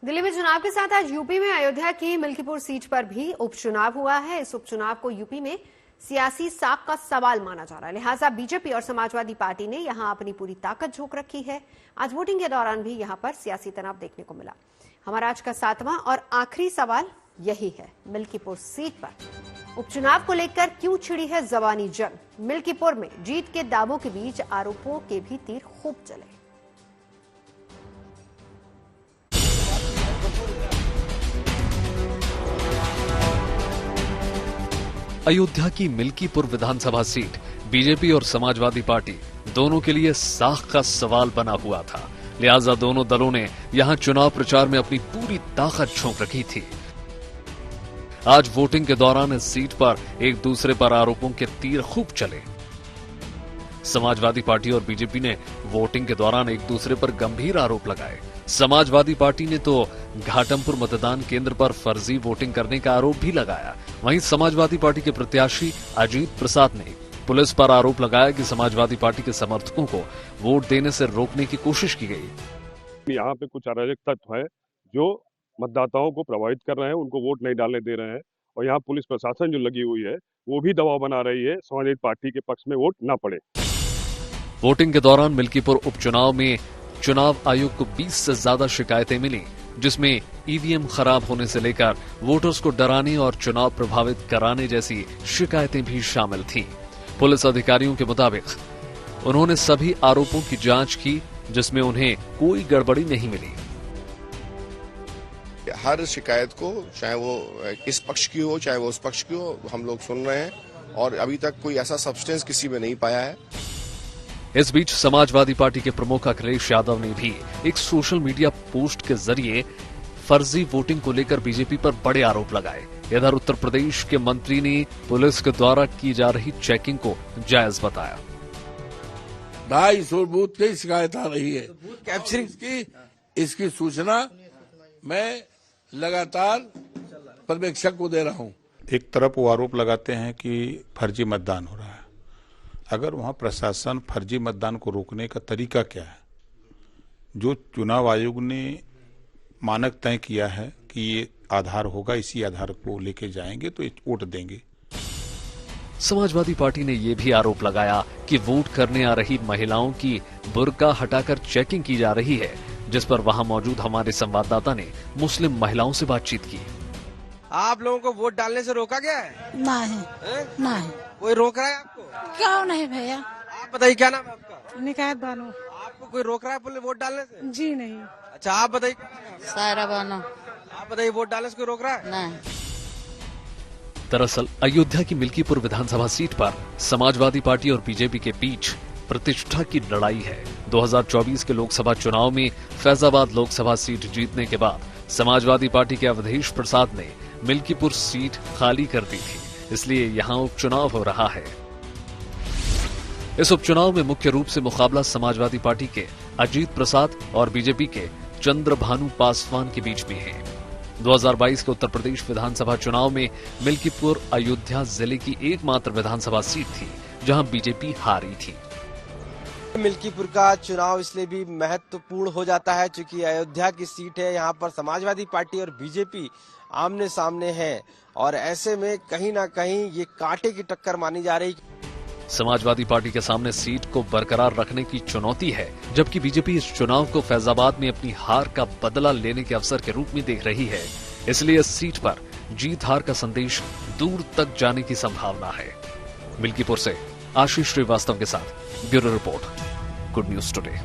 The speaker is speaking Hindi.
दिल्ली में चुनाव के साथ आज यूपी में अयोध्या की मिल्कीपुर सीट पर भी उपचुनाव हुआ है। इस उपचुनाव को यूपी में सियासी साख का सवाल माना जा रहा है, लिहाजा बीजेपी और समाजवादी पार्टी ने यहां अपनी पूरी ताकत झोंक रखी है। आज वोटिंग के दौरान भी यहां पर सियासी तनाव देखने को मिला। हमारा आज का 7वां और आखिरी सवाल यही है, मिल्कीपुर सीट पर उपचुनाव को लेकर क्यों छिड़ी है जबानी जंग? मिल्कीपुर में जीत के दावों के बीच आरोपों के भी तीर खूब चले। अयोध्या की मिल्कीपुर विधानसभा सीट बीजेपी और समाजवादी पार्टी दोनों के लिए साख का सवाल बना हुआ था, लिहाजा दोनों दलों ने यहां चुनाव प्रचार में अपनी पूरी ताकत झोंक रखी थी। आज वोटिंग के दौरान इस सीट पर एक दूसरे पर आरोपों के तीर खूब चले। समाजवादी पार्टी और बीजेपी ने वोटिंग के दौरान एक दूसरे पर गंभीर आरोप लगाए। समाजवादी पार्टी ने तो घाटमपुर मतदान केंद्र पर फर्जी वोटिंग करने का आरोप भी लगाया। वहीं समाजवादी पार्टी के प्रत्याशी अजीत प्रसाद ने पुलिस पर आरोप लगाया कि समाजवादी पार्टी के समर्थकों को वोट देने से रोकने की कोशिश की गई। यहाँ पे कुछ अराजक तत्व है जो मतदाताओं को प्रभावित कर रहे हैं, उनको वोट नहीं डालने दे रहे हैं और यहाँ पुलिस प्रशासन जो लगी हुई है वो भी दबाव बना रही है समाजवादी पार्टी के पक्ष में वोट न पड़े। वोटिंग के दौरान मिल्कीपुर उपचुनाव में चुनाव आयोग को 20 से ज्यादा शिकायतें मिली, जिसमें ईवीएम खराब होने से लेकर वोटर्स को डराने और चुनाव प्रभावित कराने जैसी शिकायतें भी शामिल थीं। पुलिस अधिकारियों के मुताबिक उन्होंने सभी आरोपों की जांच की, जिसमें उन्हें कोई गड़बड़ी नहीं मिली। हर शिकायत को, चाहे वो इस पक्ष की हो चाहे वो उस पक्ष की हो, हम लोग सुन रहे हैं और अभी तक कोई ऐसा सब्सटेंस किसी में नहीं पाया है। इस बीच समाजवादी पार्टी के प्रमुख अखिलेश यादव ने भी एक सोशल मीडिया पोस्ट के जरिए फर्जी वोटिंग को लेकर बीजेपी पर बड़े आरोप लगाए। इधर उत्तर प्रदेश के मंत्री ने पुलिस के द्वारा की जा रही चेकिंग को जायज बताया। 250 बूथ की शिकायत आ रही है, कैप्चरिंग इसकी सूचना मैं लगातार पर्यवेक्षक को दे रहा हूं। एक तरफ वो आरोप लगाते हैं कि फर्जी मतदान हो रहा है। अगर वहां प्रशासन फर्जी मतदान को रोकने का तरीका क्या है? जो चुनाव आयोग ने मानक तय किया है कि ये आधार होगा, इसी आधार को लेके जाएंगे तो वोट देंगे। समाजवादी पार्टी ने यह भी आरोप लगाया कि वोट करने आ रही महिलाओं की बुर्का हटाकर चेकिंग की जा रही है, जिस पर वहां मौजूद हमारे संवाददाता ने मुस्लिम महिलाओं से बातचीत की। आप लोगों को वोट डालने से रोका गया है? नहीं, नहीं। कोई रोक रहा है आपको? क्यों नहीं भैया। आप बताइए, क्या नाम है आपका? निकायत बानो। आपको कोई रोक रहा है पुलिस वोट डालने से? जी नहीं। अच्छा, आप बताइए। सायरा बानो। आप बताइए, वोट डालने से कोई रोक रहा है? नहीं। दरअसल अयोध्या की मिल्कीपुर विधानसभा सीट पर समाजवादी पार्टी और बीजेपी के बीच प्रतिष्ठा की लड़ाई है। 2024 के लोकसभा चुनाव में फैजाबाद लोकसभा सीट जीतने के बाद समाजवादी पार्टी के अवधेश प्रसाद ने मिल्कीपुर सीट खाली कर दी थी, इसलिए यहां उपचुनाव हो रहा है। इस उपचुनाव में मुख्य रूप से मुकाबला समाजवादी पार्टी के अजीत प्रसाद और बीजेपी के चंद्रभानु पासवान के बीच में है। 2022 के उत्तर प्रदेश विधानसभा चुनाव में मिल्कीपुर अयोध्या जिले की एकमात्र विधानसभा सीट थी जहां बीजेपी हारी थी। मिल्कीपुर का चुनाव इसलिए भी महत्वपूर्ण हो जाता है क्योंकि अयोध्या की सीट है, यहाँ पर समाजवादी पार्टी और बीजेपी आमने सामने है और ऐसे में कहीं ना कहीं ये कांटे की टक्कर मानी जा रही। समाजवादी पार्टी के सामने सीट को बरकरार रखने की चुनौती है, जबकि बीजेपी इस चुनाव को फैजाबाद में अपनी हार का बदला लेने के अवसर के रूप में देख रही है। इसलिए इस सीट पर जीत हार का संदेश दूर तक जाने की संभावना है। मिल्कीपुर से आशीष श्रीवास्तव के साथ bureau report, good news today.